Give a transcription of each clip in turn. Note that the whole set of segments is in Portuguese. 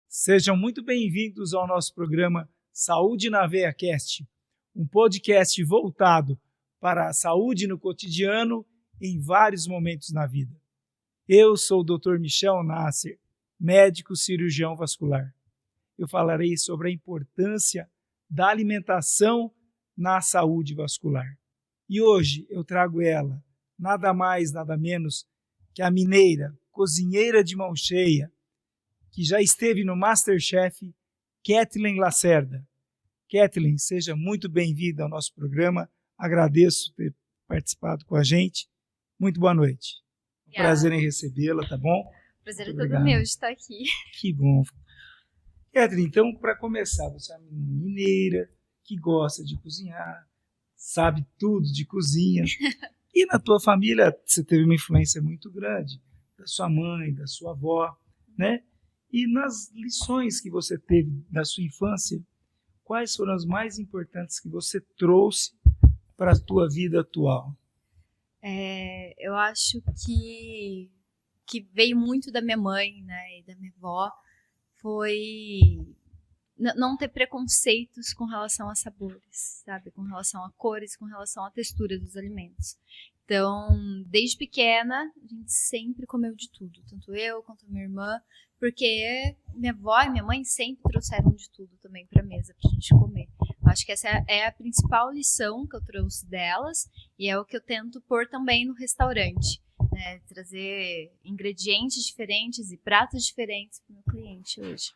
Sejam muito bem-vindos ao nosso programa Saúde na Veia Cast, um podcast voltado para a saúde no cotidiano em vários momentos na vida. Eu sou o Dr. Michel Nasser, médico cirurgião vascular. Eu falarei sobre a importância da alimentação na saúde vascular. E hoje eu trago ela, nada mais, nada menos que a mineira, cozinheira de mão cheia, que já esteve no MasterChef, Kathleen Lacerda. Kathleen, seja muito bem-vinda ao nosso programa. Agradeço ter participado com a gente. Muito boa noite. Um prazer em recebê-la, tá bom? Prazer é todo meu de estar aqui. Que bom. Kathleen, então, para começar, você é uma mineira que gosta de cozinhar, sabe tudo de cozinha. E na tua família, você teve uma influência muito grande da sua mãe, da sua avó, né? E nas lições que você teve da sua infância, quais foram as mais importantes que você trouxe para a tua vida atual? Eu acho que veio muito da minha mãe, né, e da minha avó, foi não ter preconceitos com relação a sabores, sabe? Com relação a cores, com relação à textura dos alimentos. Então, desde pequena, a gente sempre comeu de tudo, tanto eu quanto a minha irmã, porque minha avó e minha mãe sempre trouxeram de tudo também para a mesa para a gente comer. Eu acho que essa é a principal lição que eu trouxe delas e é o que eu tento pôr também no restaurante, né? Trazer ingredientes diferentes e pratos diferentes para o meu cliente hoje.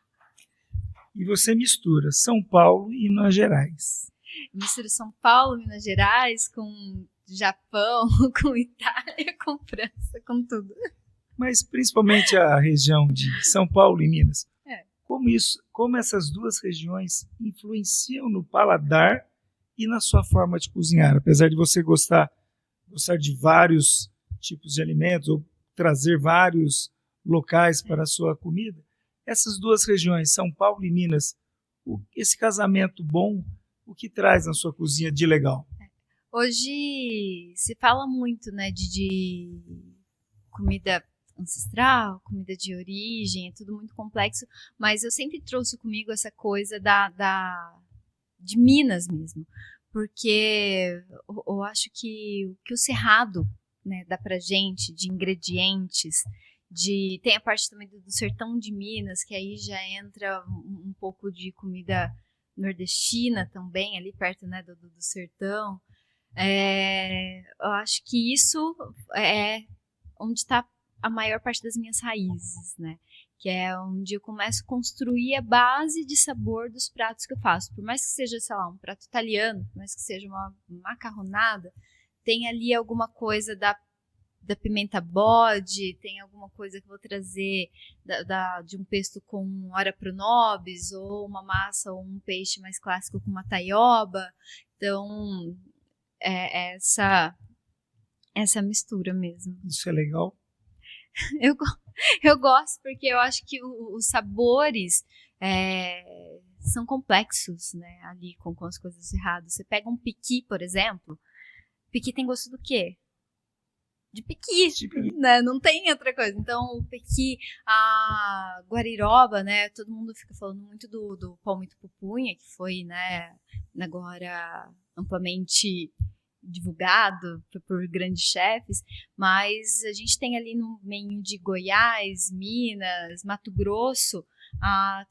E você mistura São Paulo e Minas Gerais. Misturo São Paulo, Minas Gerais com Japão, com Itália, com França, com tudo. Mas principalmente a região de São Paulo e Minas. Como essas duas regiões influenciam no paladar e na sua forma de cozinhar? Apesar de você gostar de vários tipos de alimentos ou trazer vários locais para a sua comida, essas duas regiões, São Paulo e Minas, esse casamento bom, o que traz na sua cozinha de legal? Hoje se fala muito, né, de comida ancestral, comida de origem, é tudo muito complexo, mas eu sempre trouxe comigo essa coisa de Minas mesmo, porque eu acho que o Cerrado, né, dá pra gente de ingredientes, tem a parte também do sertão de Minas, que aí já entra um pouco de comida nordestina também, ali perto, né, do sertão. Eu acho que isso é onde está a maior parte das minhas raízes, né? Que é onde eu começo a construir a base de sabor dos pratos que eu faço. Por mais que seja, sei lá, um prato italiano, por mais que seja uma macarronada, tem ali alguma coisa da pimenta bode, tem alguma coisa que eu vou trazer de um pesto com ora pro nobis, ou uma massa ou um peixe mais clássico com uma taioba. Então, essa mistura mesmo. Isso é legal? Eu gosto porque eu acho que os sabores são complexos, né, ali com as coisas erradas. Você pega um piqui, por exemplo, piqui tem gosto do quê? De piqui, né? Não tem outra coisa. Então, o piqui, a guariroba, né? Todo mundo fica falando muito do palmito pupunha, que foi, né, agora amplamente divulgado por grandes chefes, mas a gente tem ali no meio de Goiás, Minas, Mato Grosso, a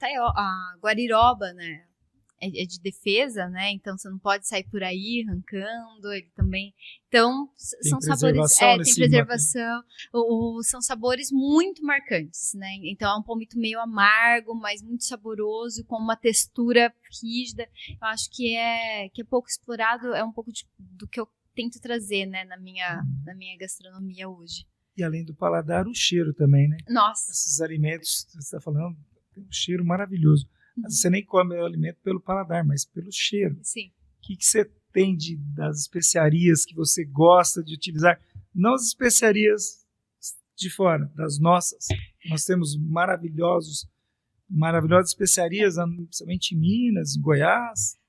guariroba, né? É de defesa, né? Então você não pode sair por aí arrancando, ele também. Então, são sabores. Tem preservação. São sabores muito marcantes, né? Então é um palmito meio amargo, mas muito saboroso, com uma textura rígida. Eu acho que é pouco explorado, é um pouco do que eu tento trazer, né, na minha gastronomia hoje. E além do paladar, o cheiro também, né? Nossa! Esses alimentos que você está falando, tem um cheiro maravilhoso. Você nem come o alimento pelo paladar, mas pelo cheiro. Sim. O que você tem das especiarias que você gosta de utilizar? Não as especiarias de fora, das nossas. Nós temos maravilhosas especiarias, principalmente em Minas, em Goiás.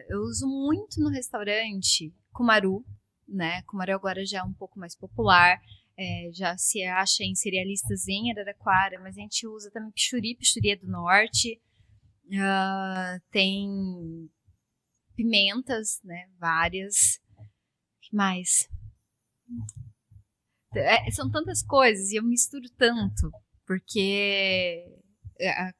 Eu uso muito no restaurante cumaru, né? Como Araraquara já é um pouco mais popular, já se acha em cerealistas em Araraquara, mas a gente usa também pichuri é do norte, tem pimentas, né? Várias. O que mais? São tantas coisas e eu misturo tanto, porque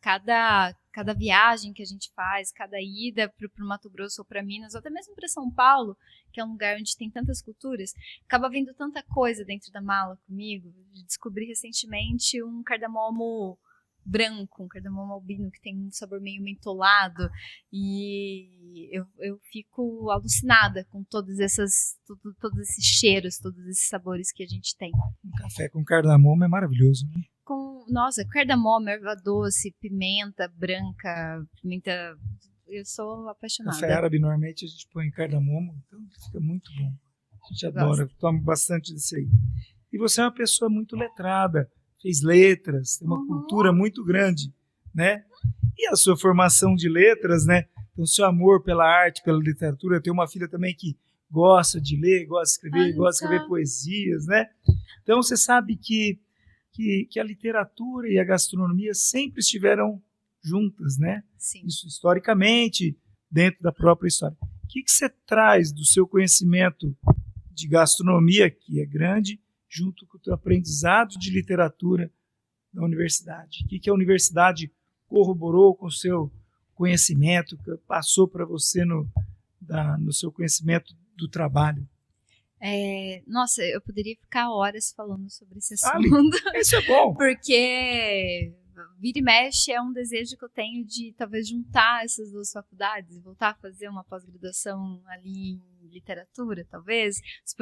cada viagem que a gente faz, cada ida para o Mato Grosso ou para Minas, ou até mesmo para São Paulo, que é um lugar onde tem tantas culturas, acaba vindo tanta coisa dentro da mala comigo. Descobri recentemente um cardamomo branco, um cardamomo albino que tem um sabor meio mentolado, e eu fico alucinada com todos esses cheiros, todos esses sabores que a gente tem. Um café com cardamomo é maravilhoso, né? Nossa, cardamomo, erva doce, pimenta branca, pimenta... Eu sou apaixonada. Café árabe, normalmente, a gente põe cardamomo, então fica muito bom. A gente adora, toma bastante desse aí. E você é uma pessoa muito letrada, fez letras, tem uma cultura muito grande, né? E a sua formação de letras, né? Então, o seu amor pela arte, pela literatura. Eu tenho uma filha também que gosta de ler, gosta de escrever, gosta de escrever poesias, né? Então, você sabe que a literatura e a gastronomia sempre estiveram juntas, né? Sim. Isso historicamente, dentro da própria história. O que você traz do seu conhecimento de gastronomia, que é grande, junto com o teu aprendizado de literatura da universidade? O que a universidade corroborou com o seu conhecimento, que passou para você no seu conhecimento do trabalho? Nossa, eu poderia ficar horas falando sobre esse assunto. Isso é bom. Porque vira e mexe é um desejo que eu tenho de talvez juntar essas duas faculdades e voltar a fazer uma pós-graduação ali em literatura, talvez. Os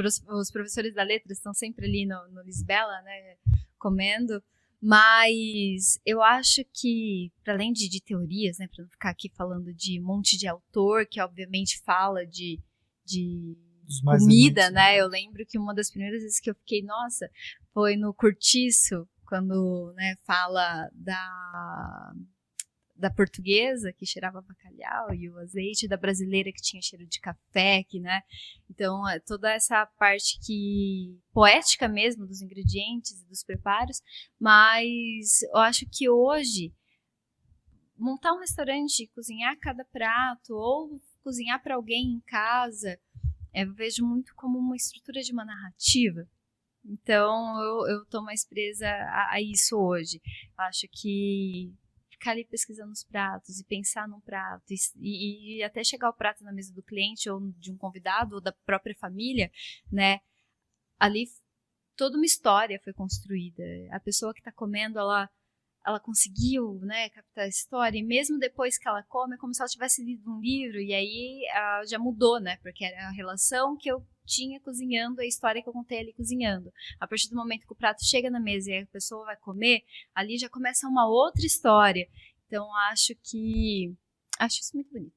professores da letra estão sempre ali no Lisbela, né, comendo. Mas eu acho que, para além de teorias, né, para não ficar aqui falando de um monte de autor que obviamente fala de comida, né? Eu lembro que uma das primeiras vezes que eu fiquei, nossa, foi no Cortiço, quando, né, fala da portuguesa, que cheirava bacalhau, e o azeite da brasileira, que tinha cheiro de café, né? Então, toda essa parte poética mesmo dos ingredientes e dos preparos, mas eu acho que hoje, montar um restaurante, cozinhar cada prato, ou cozinhar para alguém em casa, eu vejo muito como uma estrutura de uma narrativa. Então, eu estou mais presa a isso hoje. Acho que ficar ali pesquisando os pratos e pensar num prato e até chegar ao prato na mesa do cliente ou de um convidado ou da própria família, né? Ali toda uma história foi construída. A pessoa que está comendo, ela conseguiu, né, captar a história, e mesmo depois que ela come, é como se ela tivesse lido um livro, e aí já mudou, né, porque era a relação que eu tinha cozinhando, a história que eu contei ali cozinhando. A partir do momento que o prato chega na mesa e a pessoa vai comer, ali já começa uma outra história. Então, acho isso muito bonito.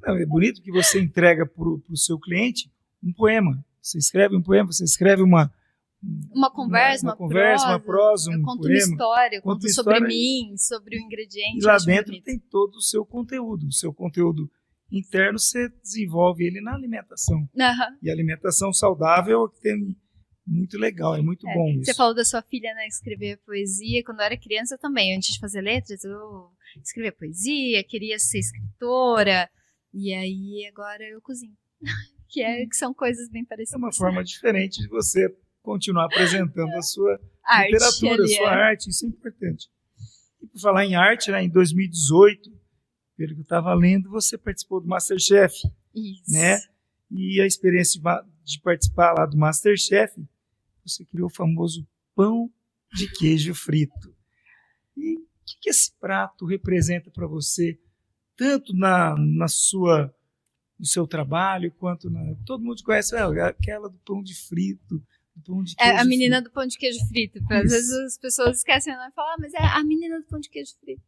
Não, é bonito que você entrega para o seu cliente um poema. Você escreve um poema, você escreve uma conversa, uma prosa, eu conto poema, uma história, eu conto sobre mim, sobre o ingrediente. E lá dentro tem todo o seu conteúdo. O seu conteúdo interno, você desenvolve ele na alimentação. E a alimentação saudável tem muito legal, é muito bom isso. Você falou da sua filha, né, escrever poesia. Quando eu era criança também, antes de fazer letras, eu escrevia poesia, queria ser escritora, e aí agora eu cozinho. que são coisas bem parecidas. É uma forma diferente de você continuar apresentando a sua arte, literatura, a sua arte, isso é importante. E por falar em arte, né, em 2018, pelo que eu estava lendo, você participou do MasterChef. Isso. Né? E a experiência de participar lá do MasterChef, você criou o famoso pão de queijo frito. E o que esse prato representa para você, tanto no seu trabalho, quanto todo mundo conhece aquela do pão de frito, do pão de queijo a menina frito. Do pão de queijo frito. Às vezes as pessoas esquecem e falam, mas é a menina do pão de queijo frito.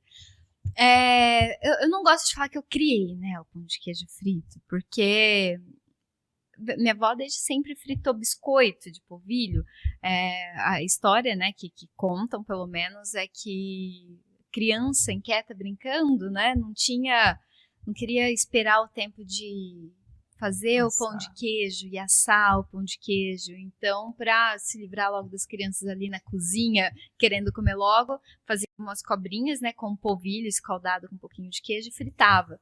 Eu não gosto de falar que eu criei, né, o pão de queijo frito, porque minha avó desde sempre fritou biscoito de polvilho. A história, né, que contam pelo menos é que criança inquieta brincando, né, não queria esperar o tempo de fazer o pão de queijo e assar o pão de queijo. Então, para se livrar logo das crianças ali na cozinha, querendo comer logo, fazia umas cobrinhas, né, com polvilho escaldado com um pouquinho de queijo e fritava.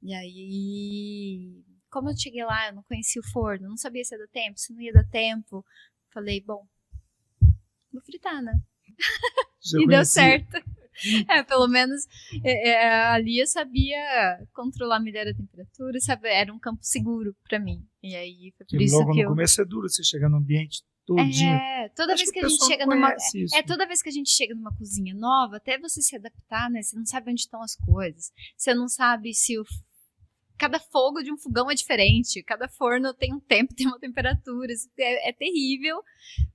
E aí, como eu cheguei lá, eu não conhecia o forno, não sabia se ia dar tempo, se não ia dar tempo. Falei, bom, vou fritar, né? E deu certo. Pelo menos ali eu sabia controlar melhor a temperatura, sabe? Era um campo seguro pra mim. E aí foi por isso logo que no começo é duro você chegar no ambiente todinho. Toda vez que a gente chega numa toda vez que a gente chega numa cozinha nova, até você se adaptar, né? Você não sabe onde estão as coisas. Você não sabe se cada fogo de um fogão é diferente, cada forno tem um tempo, tem uma temperatura, é terrível,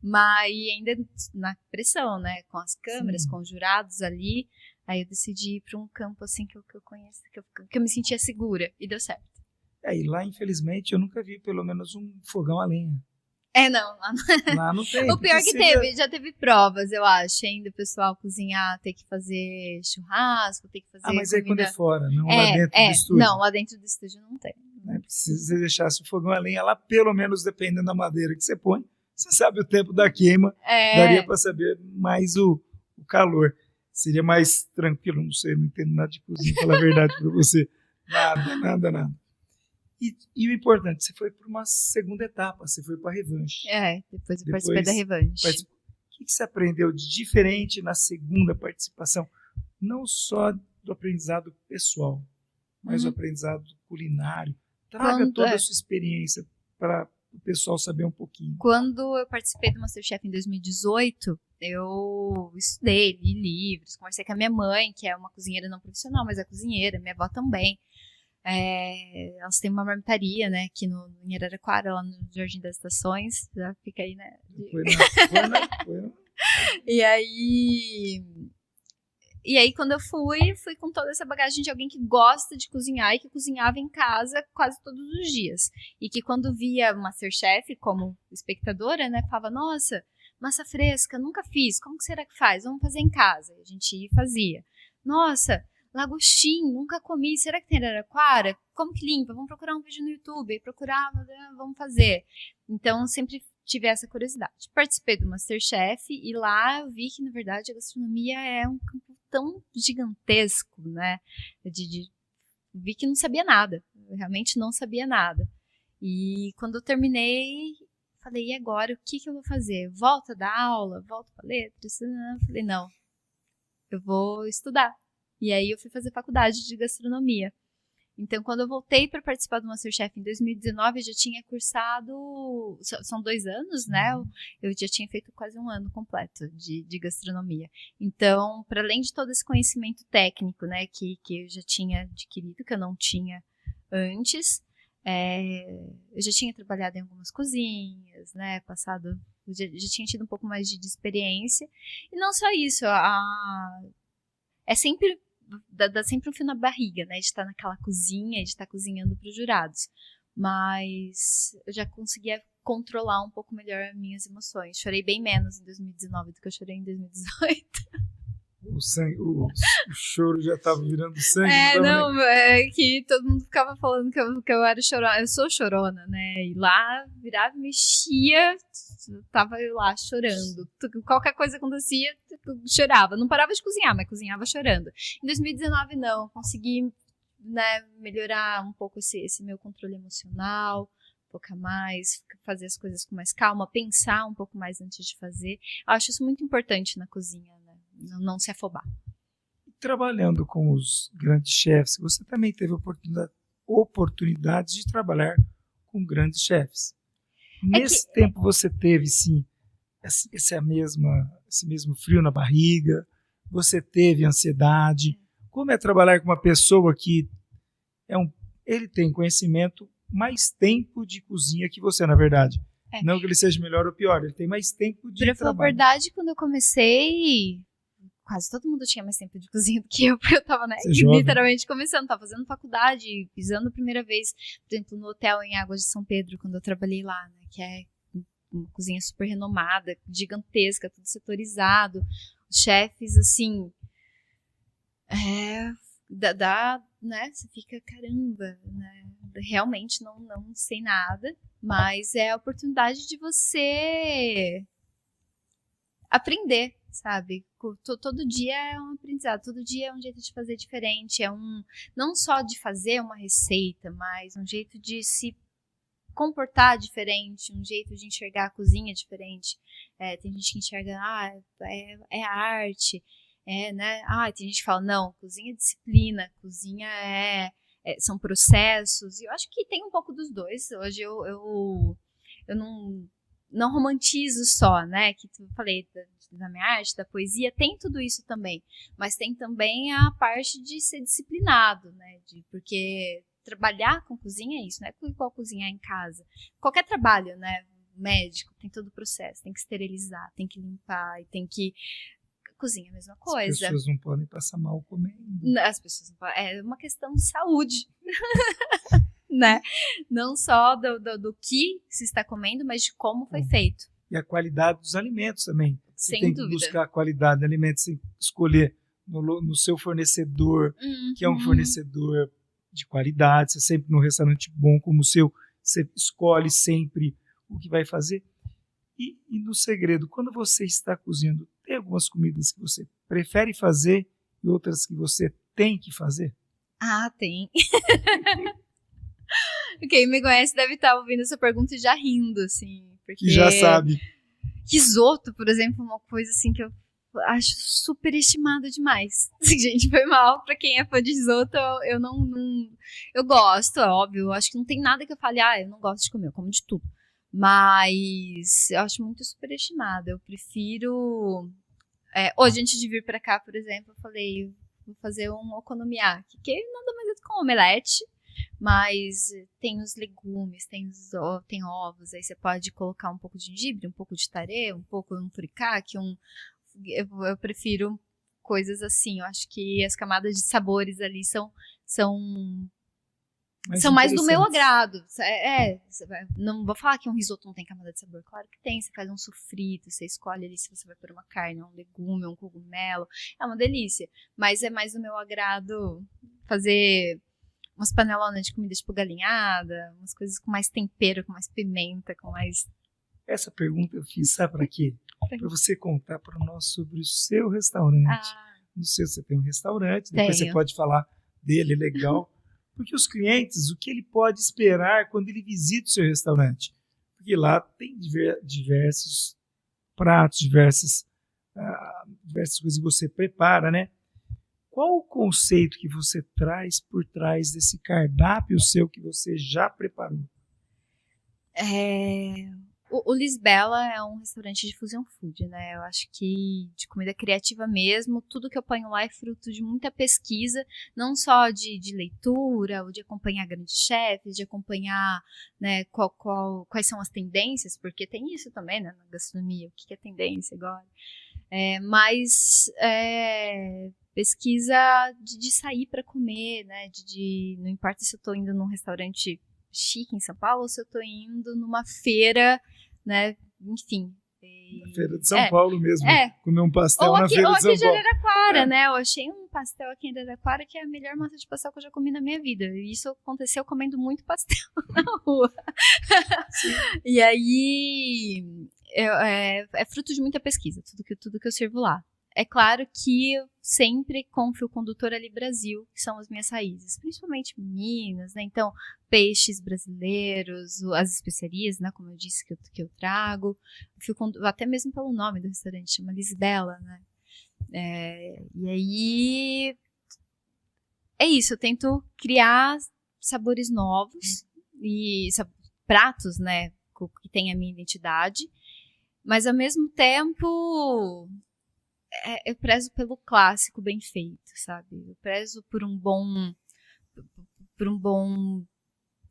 mas ainda na pressão, né, com as câmeras, com os jurados ali, aí eu decidi ir para um campo assim que eu conheço, que eu me sentia segura, e deu certo. E lá, infelizmente, eu nunca vi pelo menos um fogão a lenha. Não. Lá não tem. O pior que já teve provas, eu acho, ainda o pessoal cozinhar, ter que fazer churrasco, ter que fazer mas comida. é quando é fora, não lá dentro do estúdio. Não, lá dentro do estúdio não tem. Se você deixasse o fogão a lenha lá, pelo menos dependendo da madeira que você põe, você sabe o tempo da queima, daria para saber mais o calor. Seria mais tranquilo, não sei, não entendo nada de cozinha, falar a verdade para você. Nada. E o importante, você foi para uma segunda etapa, você foi para a revanche. Depois eu participei da revanche. O que você aprendeu de diferente na segunda participação? Não só do aprendizado pessoal, mas do aprendizado culinário. Traga toda a sua experiência para o pessoal saber um pouquinho. Quando eu participei do MasterChef em 2018, eu estudei, li livros, conversei com a minha mãe, que é uma cozinheira não profissional, mas é cozinheira, minha avó também. Elas têm uma marmitaria, né, aqui em Araraquara, lá no Jardim das Estações, já fica aí, né? Foi. E aí quando eu fui com toda essa bagagem de alguém que gosta de cozinhar e que cozinhava em casa quase todos os dias. E que quando via MasterChef como espectadora, né, falava, nossa, massa fresca, nunca fiz, como que será que faz? Vamos fazer em casa. E a gente ia e fazia. Nossa, lagostim, nunca comi, será que tem Araraquara? Como que limpa? Vamos procurar um vídeo no YouTube. Aí procurava, vamos fazer. Então, sempre tive essa curiosidade. Participei do MasterChef e lá eu vi que, na verdade, a gastronomia é um campo tão gigantesco, né? Vi que não sabia nada. Eu realmente não sabia nada. E quando eu terminei, falei, e agora? O que eu vou fazer? Volto a dar aula? Volto para letras? Falei, não. Eu vou estudar. E aí eu fui fazer faculdade de gastronomia. Então, quando eu voltei para participar do MasterChef em 2019, eu já tinha cursado, são 2 anos, né? Eu já tinha feito quase 1 ano completo de gastronomia. Então, para além de todo esse conhecimento técnico, né, que eu já tinha adquirido, que eu não tinha antes, eu já tinha trabalhado em algumas cozinhas, né? Já tinha tido um pouco mais de experiência. E não só isso, é sempre... Dá sempre um fio na barriga, né, de estar naquela cozinha, de estar cozinhando para os jurados, mas eu já conseguia controlar um pouco melhor as minhas emoções. Chorei bem menos em 2019 do que eu chorei em 2018. O choro já estava virando sangue. Que todo mundo ficava falando que eu era chorona. Eu sou chorona, né? E lá virava e mexia, tava eu lá chorando. Qualquer coisa acontecia, eu chorava. Não parava de cozinhar, mas cozinhava chorando. Em 2019, não. Consegui, né, melhorar um pouco esse meu controle emocional, focar mais, fazer as coisas com mais calma, pensar um pouco mais antes de fazer. Eu acho isso muito importante na cozinha, né? Não se afobar. Trabalhando com os grandes chefs, você também teve oportunidades de trabalhar com grandes chefs. Nesse tempo você teve, sim, esse mesmo frio na barriga, você teve ansiedade. Como é trabalhar com uma pessoa que ele tem conhecimento, mais tempo de cozinha que você, na verdade. Não que ele seja melhor ou pior, ele tem mais tempo de trabalho. Pra falar a verdade, quando eu comecei, quase todo mundo tinha mais tempo de cozinha do que eu, porque eu tava, né, literalmente começando, tava fazendo faculdade, pisando a primeira vez, por exemplo, no hotel em Águas de São Pedro, quando eu trabalhei lá, né, que é uma cozinha super renomada, gigantesca, tudo setorizado, os chefes, assim, né, você fica, caramba, né, realmente não sei nada, mas é a oportunidade de você aprender, sabe? Todo dia é um aprendizado, todo dia é um jeito de fazer diferente, não só de fazer uma receita, mas um jeito de se comportar diferente, um jeito de enxergar a cozinha diferente. Tem gente que enxerga, é arte, né? Tem gente que fala, não, cozinha é disciplina, cozinha são processos, e eu acho que tem um pouco dos dois. Hoje eu não romantizo só, né, que eu falei da minha arte, da poesia, tem tudo isso também, mas tem também a parte de ser disciplinado, né, porque trabalhar com cozinha é isso, não é igual cozinhar em casa. Qualquer trabalho, né, médico, tem todo o processo, tem que esterilizar, tem que limpar, e tem que... Cozinha é a mesma coisa. As pessoas não podem passar mal comendo. As pessoas não podem, é uma questão de saúde. Né? Não só do que se está comendo, mas de como foi feito. E a qualidade dos alimentos também. Você Sem tem dúvida. que buscar a qualidade de alimentos, sem escolher no seu fornecedor, que é um fornecedor de qualidade. Você sempre num restaurante bom como o seu, você escolhe sempre o que vai fazer. E no segredo, quando você está cozinhando, tem algumas comidas que você prefere fazer e outras que você tem que fazer? Tem. Quem me conhece deve estar ouvindo essa pergunta e já rindo, assim. Porque Que já sabe. Risoto, por exemplo, é uma coisa assim que eu acho superestimado demais. Gente, foi mal. Pra quem é fã de risoto, eu não... Eu gosto, é óbvio. Eu acho que não tem nada que eu fale, eu não gosto de comer, eu como de tudo. Mas eu acho muito superestimado. Eu prefiro... hoje, antes de vir pra cá, por exemplo, eu falei, vou fazer um okonomiyaki, que nada mais é do que um omelete, mas tem os legumes, tem ovos, aí você pode colocar um pouco de gengibre, um pouco de tarê, um pouco de furikake, eu prefiro coisas assim. Eu acho que as camadas de sabores ali são mais do meu agrado. Não vou falar que um risoto não tem camada de sabor. Claro que tem. Você faz um sofrito, você escolhe ali se você vai pôr uma carne, um legume, um cogumelo. É uma delícia. Mas é mais do meu agrado fazer umas panelonas de comida tipo galinhada, umas coisas com mais tempero, com mais pimenta, com mais... Essa pergunta eu fiz, sabe para quê? Para você contar para nós sobre o seu restaurante. No seu, você tem um restaurante, depois você pode falar dele, legal. Porque os clientes, o que ele pode esperar quando ele visita o seu restaurante? Porque lá tem diversos pratos, diversas coisas que você prepara, né? Qual o conceito que você traz por trás desse cardápio seu que você já preparou? O Lisbela é um restaurante de fusion food, né? Eu acho que de comida criativa mesmo, tudo que eu ponho lá é fruto de muita pesquisa, não só de leitura, ou de acompanhar grandes chefes, de acompanhar, né, quais são as tendências, porque tem isso também, né, na gastronomia, o que é tendência agora. Mas pesquisa de sair para comer, né? Não importa se eu estou indo num restaurante chique em São Paulo ou se eu estou indo numa feira, né? Enfim. Na feira de São Paulo mesmo. Comer um pastel na feira de São Paulo. Ou aqui de Araraquara, né? Eu achei um pastel aqui em Araraquara que é a melhor massa de pastel que eu já comi na minha vida. E isso aconteceu comendo muito pastel na rua. E aí é fruto de muita pesquisa, tudo que eu sirvo lá. É claro que eu sempre com fio condutor ali Brasil, que são as minhas raízes, principalmente Minas, né? Então, peixes brasileiros, as especiarias, né? Como eu disse que eu trago, até mesmo pelo nome do restaurante, chama Lisbela, né? E aí é isso, eu tento criar sabores novos e pratos, né? Que tem a minha identidade, mas ao mesmo tempo eu prezo pelo clássico bem feito, sabe? Eu prezo por um bom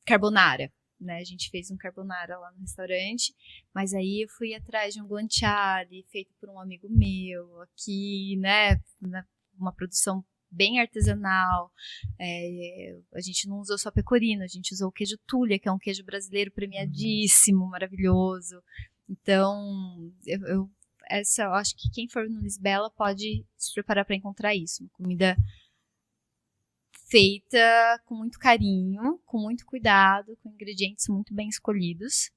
carbonara, né? A gente fez um carbonara lá no restaurante, mas aí eu fui atrás de um guanciale feito por um amigo meu aqui, né? Uma produção bem artesanal. A gente não usou só pecorino, a gente usou o queijo Tulha, que é um queijo brasileiro premiadíssimo, maravilhoso. Então, eu acho que quem for no Lisbela pode se preparar para encontrar isso. Uma comida feita com muito carinho, com muito cuidado, com ingredientes muito bem escolhidos.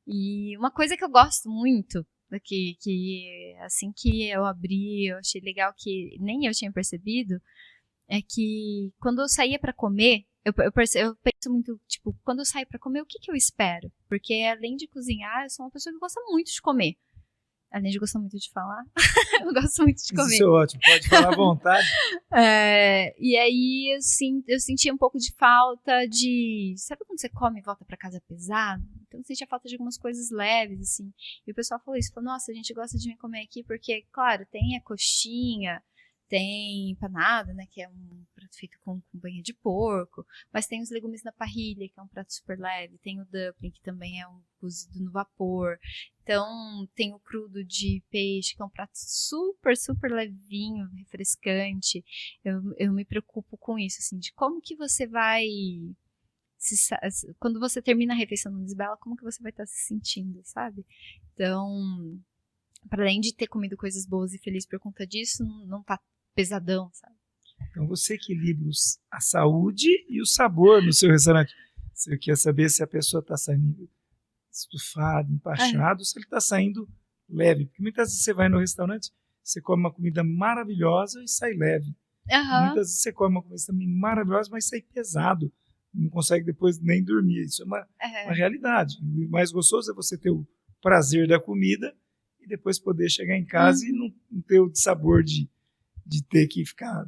E uma coisa que eu gosto muito, que assim que eu abri, eu achei legal que nem eu tinha percebido, é que quando eu saía para comer, eu penso muito, tipo, quando eu saio para comer, o que eu espero? Porque além de cozinhar, eu sou uma pessoa que gosta muito de comer. Além de gostar muito de falar, eu gosto muito de comer. Isso é ótimo, pode falar à vontade. E aí eu sentia um pouco de falta de... Sabe quando você come e volta pra casa pesado? Então eu sentia falta de algumas coisas leves, assim. E o pessoal falou isso, falou, nossa, a gente gosta de vir comer aqui porque, claro, tem a coxinha, tem empanada, né, que é um prato feito com banha de porco, mas tem os legumes na parrilha, que é um prato super leve, tem o dumpling, que também é um cozido no vapor, então tem o crudo de peixe, que é um prato super, super levinho, refrescante. Eu me preocupo com isso, assim, de como que você vai... quando você termina a refeição no Lisbela, como que você vai estar se sentindo, sabe? Então, para além de ter comido coisas boas e feliz por conta disso, não tá pesadão, sabe? Então você equilibra a saúde e o sabor no seu restaurante. Você quer saber se a pessoa está saindo estufado, empachado, se ele está saindo leve. Porque muitas vezes você vai no restaurante, você come uma comida maravilhosa e sai leve. Muitas vezes você come uma comida também maravilhosa, mas sai pesado. Não consegue depois nem dormir. Isso é uma realidade. O mais gostoso é você ter o prazer da comida e depois poder chegar em casa e não ter o sabor de ter que ficar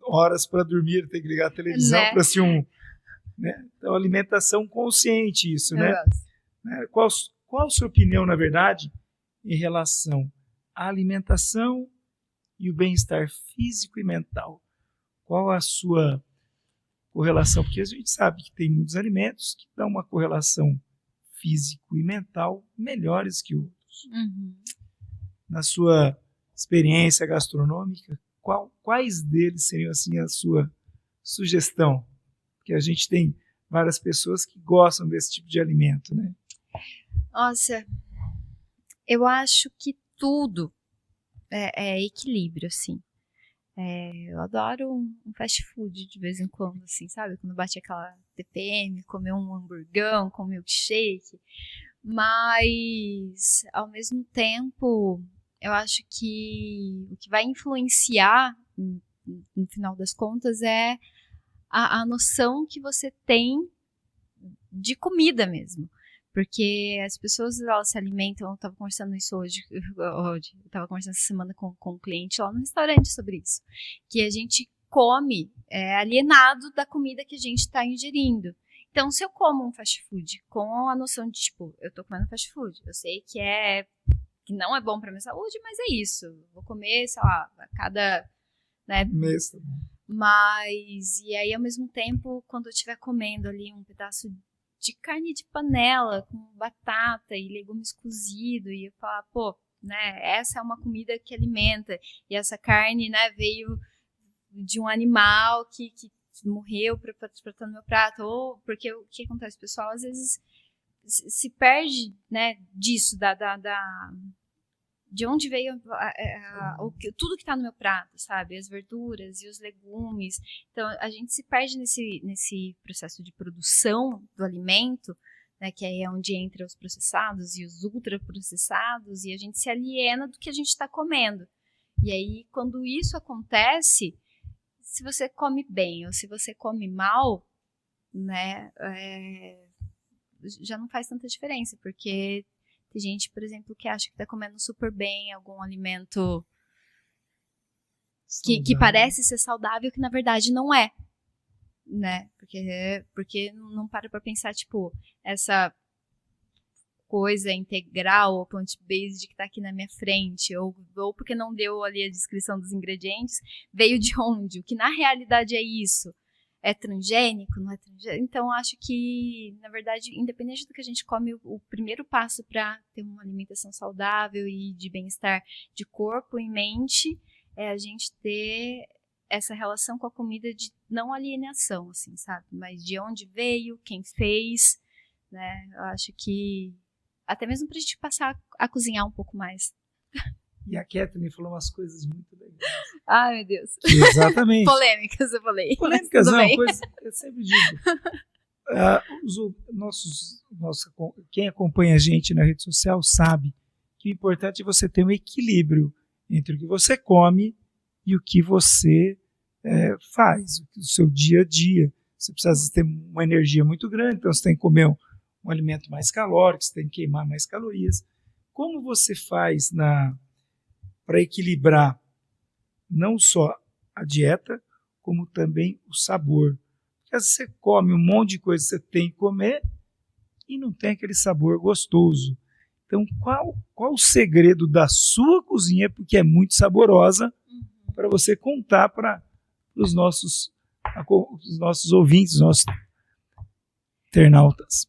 horas para dormir, ter que ligar a televisão para assistir né? Então, alimentação consciente, isso, né? Qual a sua opinião, na verdade, em relação à alimentação e o bem-estar físico e mental? Qual a sua correlação? Porque a gente sabe que tem muitos alimentos que dão uma correlação físico e mental melhores que outros. Na sua experiência gastronômica, quais deles seriam assim a sua sugestão? Porque a gente tem várias pessoas que gostam desse tipo de alimento, né? Nossa, eu acho que tudo é equilíbrio, assim. Eu adoro um fast food de vez em quando, assim, sabe? Quando bate aquela TPM, comer um hamburgão com milkshake. Mas, ao mesmo tempo, eu acho que o que vai influenciar, no final das contas, é a noção que você tem de comida mesmo. Porque as pessoas, elas se alimentam, eu estava conversando isso hoje, eu estava conversando essa semana com um cliente lá no restaurante sobre isso, que a gente come alienado da comida que a gente está ingerindo. Então, se eu como um fast food com a noção de, tipo, eu tô comendo fast food, eu sei que não é bom pra minha saúde, mas é isso. Vou comer, sei lá, a cada... né, mês. Mas, e aí, ao mesmo tempo, quando eu estiver comendo ali um pedaço de carne de panela com batata e legumes cozidos, e eu falar, pô, né, essa é uma comida que alimenta, e essa carne, né, veio de um animal que morreu para estar no meu prato, ou porque o que acontece, pessoal, às vezes se perde, né, disso, de onde veio tudo que está no meu prato, sabe, as verduras e os legumes. Então a gente se perde nesse processo de produção do alimento, né, que aí é onde entra os processados e os ultraprocessados, e a gente se aliena do que a gente está comendo. E aí, quando isso acontece, se você come bem ou se você come mal, né, já não faz tanta diferença, porque tem gente, por exemplo, que acha que está comendo super bem algum alimento que parece ser saudável, que na verdade não é, né? Porque não para pensar, tipo, essa coisa integral ou plant-based que está aqui na minha frente, ou porque não deu ali a descrição dos ingredientes, veio de onde? O que na realidade é isso? É transgênico? Não é transgênico? Então, acho que, na verdade, independente do que a gente come, o primeiro passo para ter uma alimentação saudável e de bem-estar de corpo e mente é a gente ter essa relação com a comida de não alienação, assim, sabe? Mas de onde veio, quem fez, né? Eu acho que até mesmo pra gente passar a cozinhar um pouco mais. E a Kathleen falou umas coisas muito legais. Ai, meu Deus. Exatamente. Polêmicas, eu falei. Polêmicas não, bem. coisa, eu sempre digo. Quem acompanha a gente na rede social sabe que o importante é você ter um equilíbrio entre o que você come e o que você faz, o seu dia a dia. Você precisa ter uma energia muito grande, então você tem que comer um alimento mais calórico, você tem que queimar mais calorias. Como você faz para equilibrar não só a dieta, como também o sabor? Porque às vezes você come um monte de coisa que você tem que comer e não tem aquele sabor gostoso. Então, qual o segredo da sua cozinha, porque é muito saborosa, para você contar para os nossos ouvintes, os nossos internautas?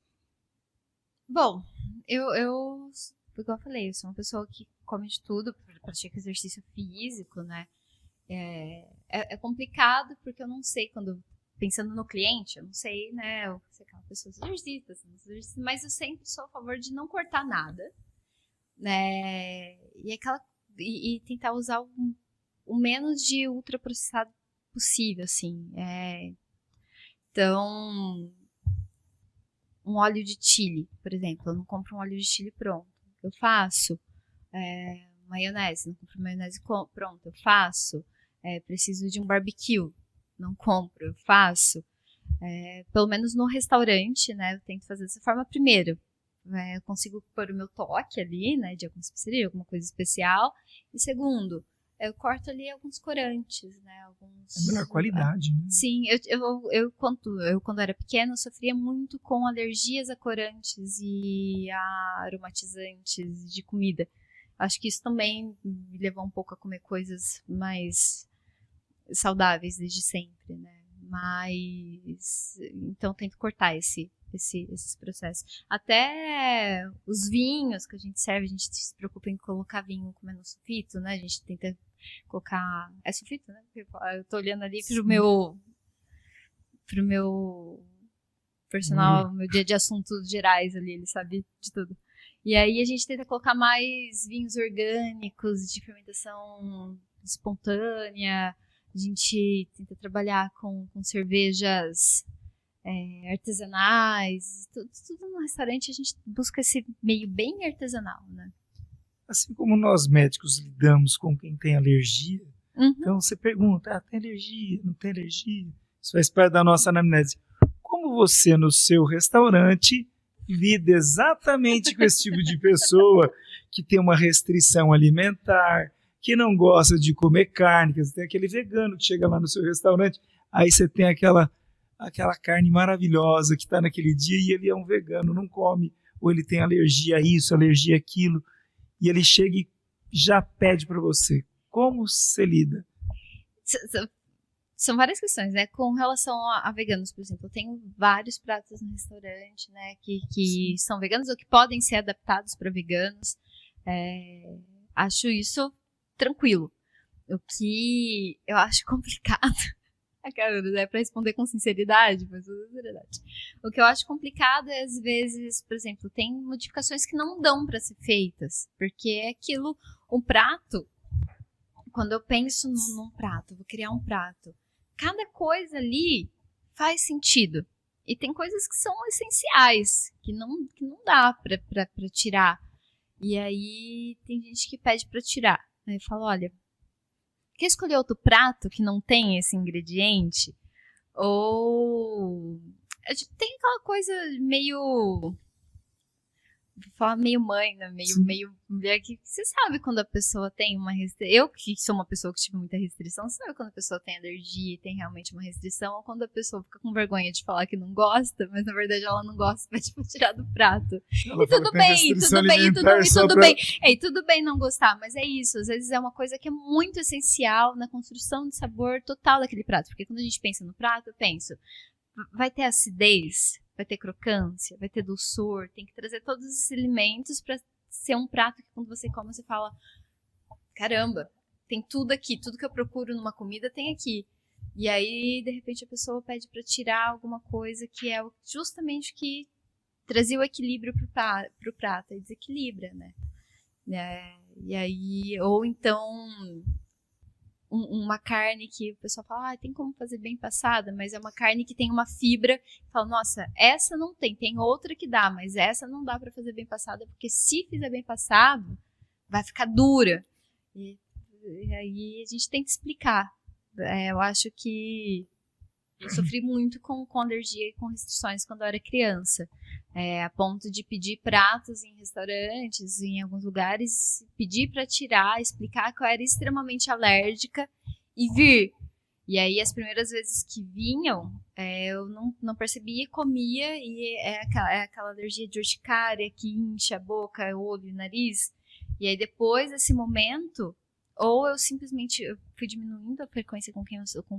Bom, igual eu falei, eu sou uma pessoa que come de tudo, pratica exercício físico, né? É complicado porque eu não sei, pensando no cliente, eu não sei, né? Eu sei que é uma pessoa exercita, mas eu sempre sou a favor de não cortar nada, né? E tentar usar o menos de ultraprocessado possível, assim. Então, um óleo de chili, por exemplo, eu não compro um óleo de chili pronto. Eu faço maionese, não compro maionese pronta, eu faço. Preciso de um barbecue, não compro, eu faço. Pelo menos no restaurante, né, eu tento fazer dessa forma. Primeiro, eu consigo pôr o meu toque ali, né, de alguma especiaria, alguma coisa especial. E segundo, eu corto ali alguns corantes, né, É melhor qualidade, né? Sim, eu quando era pequena, sofria muito com alergias a corantes e a aromatizantes de comida. Acho que isso também me levou um pouco a comer coisas mais saudáveis desde sempre, né? Mas então tento cortar esses processos. Até os vinhos que a gente serve, a gente se preocupa em colocar vinho comendo sulfito, né? A gente tenta colocar... É sulfito, né? Eu tô olhando ali pro meu personal, meu dia de assuntos gerais ali, ele sabe de tudo. E aí a gente tenta colocar mais vinhos orgânicos, de fermentação espontânea. A gente tenta trabalhar com cervejas artesanais. Tudo no restaurante a gente busca esse meio bem artesanal, né? Assim como nós médicos lidamos com quem tem alergia, então você pergunta, tem alergia, não tem alergia? Isso faz parte da nossa anamnese. Como você, no seu restaurante, lida exatamente com esse tipo de pessoa que tem uma restrição alimentar, que não gosta de comer carne, que você tem aquele vegano que chega lá no seu restaurante, aí você tem aquela carne maravilhosa que está naquele dia e ele é um vegano, não come, ou ele tem alergia a isso, alergia a aquilo, e ele chega e já pede para você. Como você lida? São várias questões, né? Com relação a veganos, por exemplo, eu tenho vários pratos no restaurante, né, que são veganos ou que podem ser adaptados para veganos. Acho isso tranquilo. O que eu acho complicado, para responder com sinceridade, mas com sinceridade. O que eu acho complicado é, às vezes, por exemplo, tem modificações que não dão para ser feitas, porque é aquilo, um prato, quando eu penso num prato, vou criar um prato, cada coisa ali faz sentido. E tem coisas que são essenciais, que não dá pra tirar. E aí tem gente que pede pra tirar. Aí eu falo, olha, quer escolher outro prato que não tem esse ingrediente? Ou tem aquela coisa meio... Vou falar meio mãe, né? Meio mulher, que você sabe quando a pessoa tem uma restrição. Eu, que sou uma pessoa que tive muita restrição, você sabe quando a pessoa tem alergia e tem realmente uma restrição, ou quando a pessoa fica com vergonha de falar que não gosta, mas na verdade ela não gosta, pede pra tirar do prato. Ela e tudo bem. E tudo bem não gostar, mas é isso. Às vezes é uma coisa que é muito essencial na construção de sabor total daquele prato. Porque quando a gente pensa no prato, eu penso, vai ter acidez? Vai ter crocância, vai ter doçor, tem que trazer todos esses elementos para ser um prato que quando você come você fala, caramba, tem tudo aqui, tudo que eu procuro numa comida tem aqui. E aí, de repente, a pessoa pede para tirar alguma coisa que é justamente o que trazia o equilíbrio pro prato, e desequilibra, né? E aí, ou então uma carne que o pessoal fala, tem como fazer bem passada, mas é uma carne que tem uma fibra, fala, nossa, essa não tem outra que dá, mas essa não dá para fazer bem passada, porque se fizer bem passado, vai ficar dura. E aí a gente tem que explicar. Eu acho que eu sofri muito com alergia e com restrições quando eu era criança. A ponto de pedir pratos em restaurantes, em alguns lugares, pedir para tirar, explicar que eu era extremamente alérgica e vir. E aí, as primeiras vezes que vinham, eu não percebia e comia, e é aquela alergia de urticária que incha a boca, o olho e o nariz. E aí, depois desse momento, ou eu simplesmente fui diminuindo a frequência com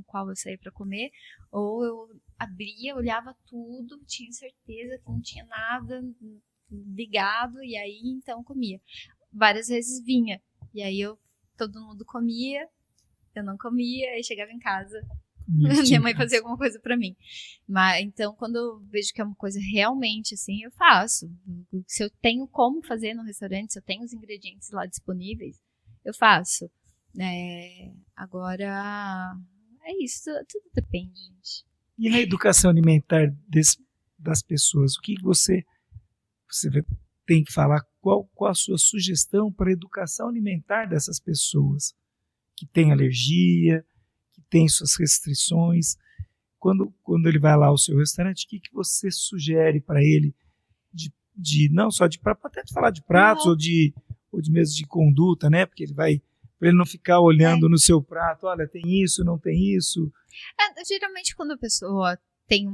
qual eu saía para comer, ou eu abria, olhava tudo, tinha certeza que não tinha nada ligado, e aí então comia. Várias vezes vinha, e aí todo mundo comia, eu não comia, aí chegava em casa, minha mãe fazia alguma coisa para mim. Mas então, quando eu vejo que é uma coisa realmente assim, eu faço. Se eu tenho como fazer no restaurante, se eu tenho os ingredientes lá disponíveis, eu faço. Agora, é isso, tudo depende, gente. E na educação alimentar das pessoas, o que você tem que falar? Qual a sua sugestão para a educação alimentar dessas pessoas que têm alergia, que têm suas restrições? Quando ele vai lá ao seu restaurante, o que você sugere para ele, não só para até falar de pratos, ou de mesmo de conduta, né? Porque para ele não ficar olhando no seu prato, olha, tem isso, não tem isso. Geralmente, quando a pessoa tem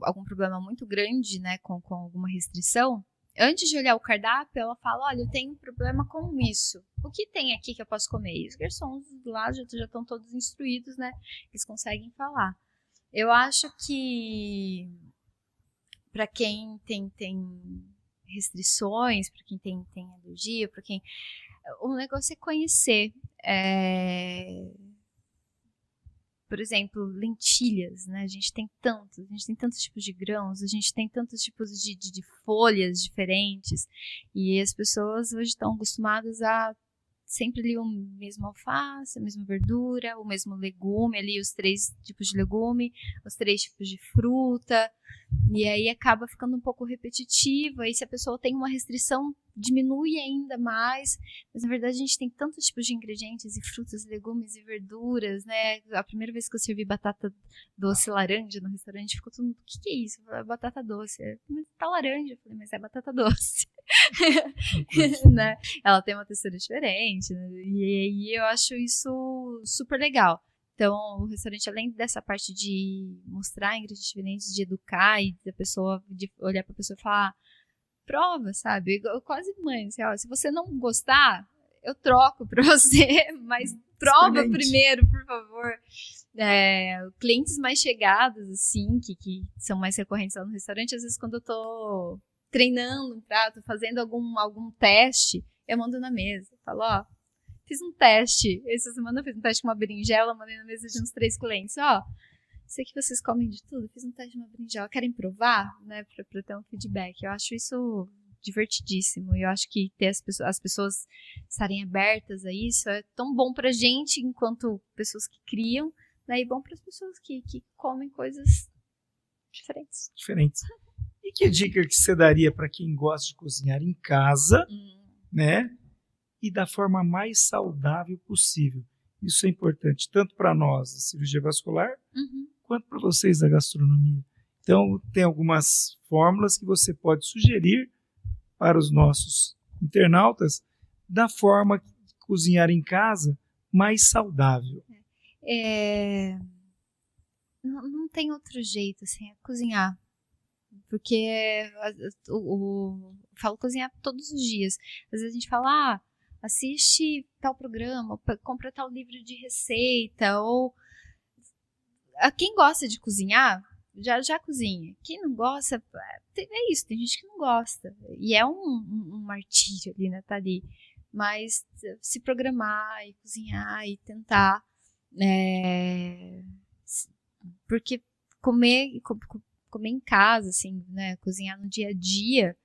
algum problema muito grande, né, com alguma restrição, antes de olhar o cardápio, ela fala, olha, eu tenho um problema com isso. O que tem aqui que eu posso comer? E os garçons lá já estão todos instruídos, né? Eles conseguem falar. Eu acho que para quem tem restrições, para quem tem alergia, para quem... O negócio é conhecer. Por exemplo, lentilhas, né? A gente tem tantos tipos de grãos, a gente tem tantos tipos de folhas diferentes, e as pessoas hoje estão acostumadas a sempre ali o mesmo alface, a mesma verdura, o mesmo legume, ali os 3 tipos de legume, os 3 tipos de fruta, e aí acaba ficando um pouco repetitivo. Aí se a pessoa tem uma restrição, diminui ainda mais, mas na verdade a gente tem tantos tipos de ingredientes e frutas, legumes e verduras, né? A primeira vez que eu servi batata doce laranja no restaurante, ficou todo mundo, o que é isso? Eu falei, batata doce. Mas tá laranja. Eu falei, mas é batata doce. Né? Ela tem uma textura diferente, né? E eu acho isso super legal. Então, o restaurante, além dessa parte de mostrar ingredientes diferentes, de educar e da pessoa, de olhar pra pessoa e falar, prova, sabe? Eu quase mãe, assim, ó, se você não gostar, eu troco pra você, mas prova primeiro, por favor. Clientes mais chegados, assim, que são mais recorrentes lá no restaurante, às vezes quando eu tô treinando um prato, fazendo algum teste, eu mando na mesa. Falo, ó, fiz um teste. Essa semana eu fiz um teste com uma berinjela, mandei na mesa de uns 3 clientes. Ó, sei que vocês comem de tudo, fiz um teste de uma berinjela. Querem provar? Né, pra ter um feedback. Eu acho isso divertidíssimo. E eu acho que ter as pessoas estarem abertas a isso é tão bom pra gente, enquanto pessoas que criam, né, e bom para as pessoas que comem coisas diferentes. E que dica que você daria para quem gosta de cozinhar em casa, né? E da forma mais saudável possível? Isso é importante, tanto para nós da cirurgia vascular, quanto para vocês da gastronomia. Então, tem algumas fórmulas que você pode sugerir para os nossos internautas da forma de cozinhar em casa mais saudável. Não tem outro jeito, assim, é cozinhar. Porque eu falo cozinhar todos os dias. Às vezes a gente fala, assiste tal programa, compra tal livro de receita, ou quem gosta de cozinhar, já cozinha. Quem não gosta, é isso, tem gente que não gosta. E é um martírio ali, né, tá ali. Mas se programar e cozinhar e tentar, porque comer em casa, assim, né, cozinhar no dia a dia,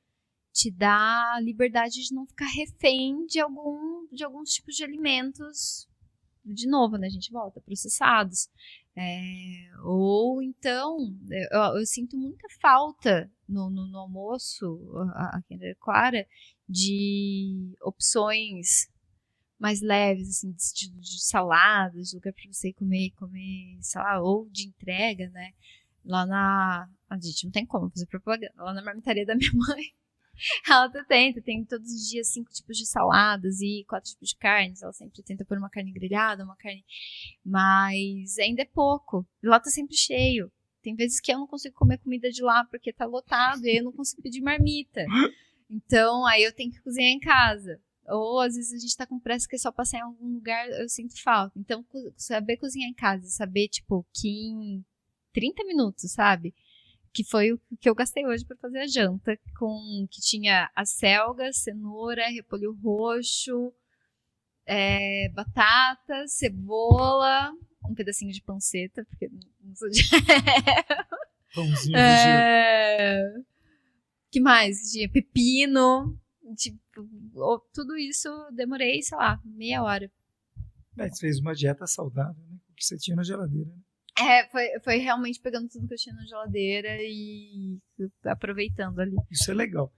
te dá a liberdade de não ficar refém de alguns tipos de alimentos, de novo, né, a gente volta, processados. Ou então, eu sinto muita falta no almoço, aqui em Araraquara, de opções mais leves, assim, de saladas, de lugar para você comer, sei lá, ou de entrega, né? Lá a gente não tem como fazer propaganda, lá na marmitaria da minha mãe, ela tem todos os dias 5 tipos de saladas e 4 tipos de carnes, ela sempre tenta pôr uma carne grelhada, uma carne, mas ainda é pouco, lá tá sempre cheio. Tem vezes que eu não consigo comer comida de lá porque tá lotado e aí eu não consigo pedir marmita. Então, aí eu tenho que cozinhar em casa. Ou, às vezes, a gente tá com pressa que é só passar em algum lugar, eu sinto falta. Então, saber cozinhar em casa, saber, tipo, que em 30 minutos, sabe? Que foi o que eu gastei hoje pra fazer a janta, que tinha acelga, cenoura, repolho roxo, batata, cebola, um pedacinho de panceta, porque não sou de... Pãozinho de que mais? Tinha pepino, tipo, tudo isso demorei, sei lá, meia hora. Você fez uma dieta saudável, né? O que você tinha na geladeira, né? Foi realmente pegando tudo que eu tinha na geladeira e aproveitando ali. Isso é legal.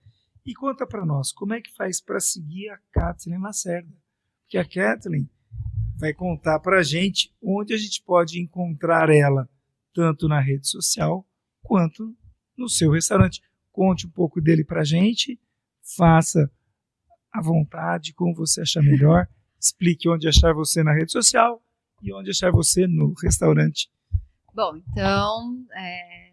E conta pra nós, como é que faz pra seguir a Kathleen Lacerda? Porque a Kathleen vai contar pra gente onde a gente pode encontrar ela, tanto na rede social quanto no seu restaurante. Conte um pouco dele pra gente, faça à vontade, como você achar melhor, explique onde achar você na rede social e onde achar você no restaurante. Bom, então,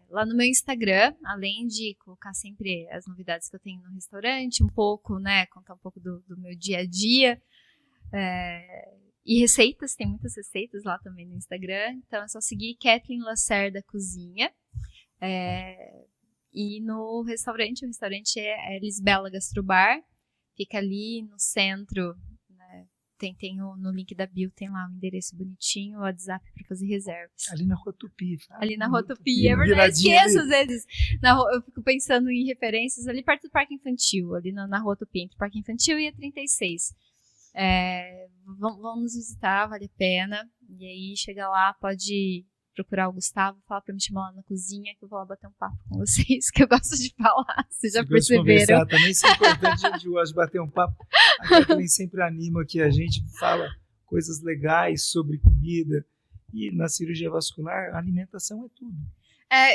lá no meu Instagram, além de colocar sempre as novidades que eu tenho no restaurante, um pouco, né, contar um pouco do meu dia a dia, e receitas, tem muitas receitas lá também no Instagram, então é só seguir Kathleen Lacerda Cozinha. E no restaurante, o restaurante é Lisbela Gastrobar, fica ali no centro, né? Tem no link da bio, tem lá um endereço bonitinho, o WhatsApp para fazer reservas. Ali na Rua Tupi. Ali na Rua Tupi, é verdade, esqueço às vezes. Eu fico pensando em referências ali perto do Parque Infantil, ali na Rua Tupi, entre o Parque Infantil e a 36. Vão nos visitar, vale a pena. E aí, chega lá, pode procurar o Gustavo, falar pra me chamar lá na cozinha, que eu vou lá bater um papo com vocês, que eu gosto de falar, vocês já perceberam. Também isso é importante, a gente gosta de bater um papo. A Kathleen sempre anima que a gente fala coisas legais sobre comida, e na cirurgia vascular, a alimentação é tudo.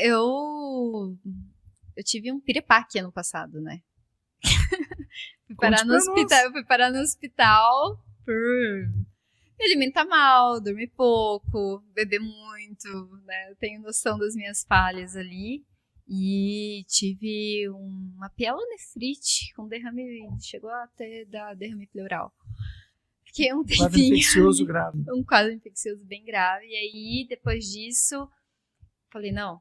Eu tive um piripaque ano passado, né? Fui parar no hospital por me alimentar mal, dormir pouco, beber muito, né? Eu tenho noção das minhas falhas ali. E tive uma pielonefrite com derrame, chegou a ter derrame pleural. Fiquei um tempinho. Quadro infeccioso grave. Um quadro infeccioso bem grave. E aí, depois disso, falei, não,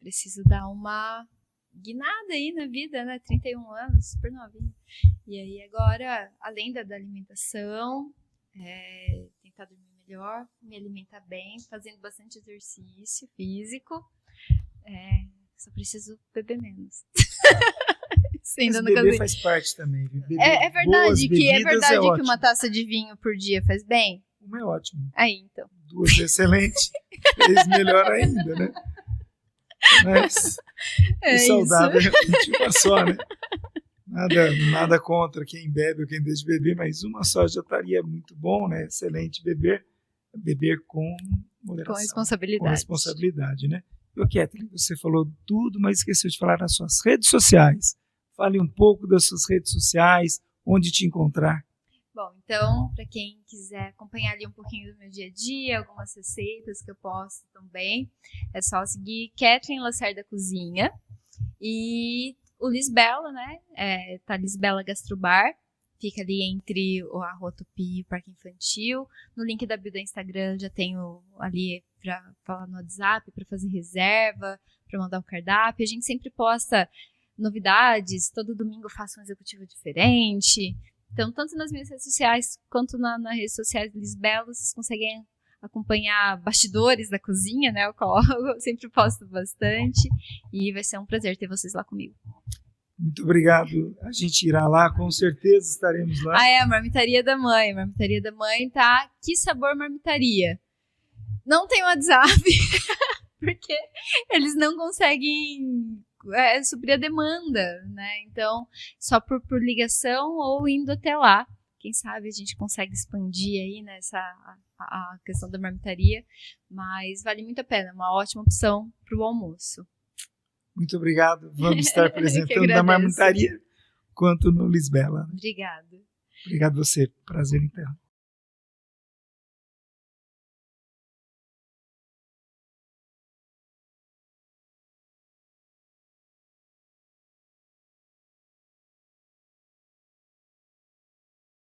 preciso dar uma guinada aí na vida, né? 31 anos, super novinha. E aí, agora, além da alimentação... tentar dormir melhor, me alimentar bem, fazendo bastante exercício físico, só preciso beber menos. Mas beber faz parte também. É verdade que uma taça de vinho por dia faz bem? Uma é ótimo. Aí, então. 2 é excelente. 3 melhor ainda, né? Mas saudável é uma só, né? Nada contra quem bebe ou quem deixa de beber, mas uma só já estaria muito bom, né? Excelente beber com moderação. Com responsabilidade, né? E, Kathleen, você falou tudo, mas esqueceu de falar nas suas redes sociais. Fale um pouco das suas redes sociais, onde te encontrar. Bom, então, para quem quiser acompanhar ali um pouquinho do meu dia a dia, algumas receitas que eu posto também, é só seguir Kathleen Lacerda Cozinha. E o Lisbela, né? Tá Lisbela Gastrobar. Fica ali entre a Rua Tupi e o Parque Infantil. No link da bio do Instagram já tenho ali para falar no WhatsApp, para fazer reserva, para mandar o cardápio. A gente sempre posta novidades. Todo domingo eu faço um executivo diferente. Então, tanto nas minhas redes sociais quanto nas redes sociais do Lisbela, vocês conseguem acompanhar bastidores da cozinha, né? Eu sempre posto bastante. E vai ser um prazer ter vocês lá comigo. Muito obrigado. A gente irá lá, com certeza estaremos lá. A marmitaria da mãe. A marmitaria da mãe tá... Que sabor marmitaria? Não tem WhatsApp, porque eles não conseguem suprir a demanda, né? Então, só por ligação ou indo até lá. Quem sabe a gente consegue expandir aí nessa a questão da marmitaria, mas vale muito a pena, uma ótima opção para o almoço. Muito obrigado. Vamos estar apresentando na marmitaria quanto no Lisbela. Obrigada. Obrigado a você. Prazer em terra.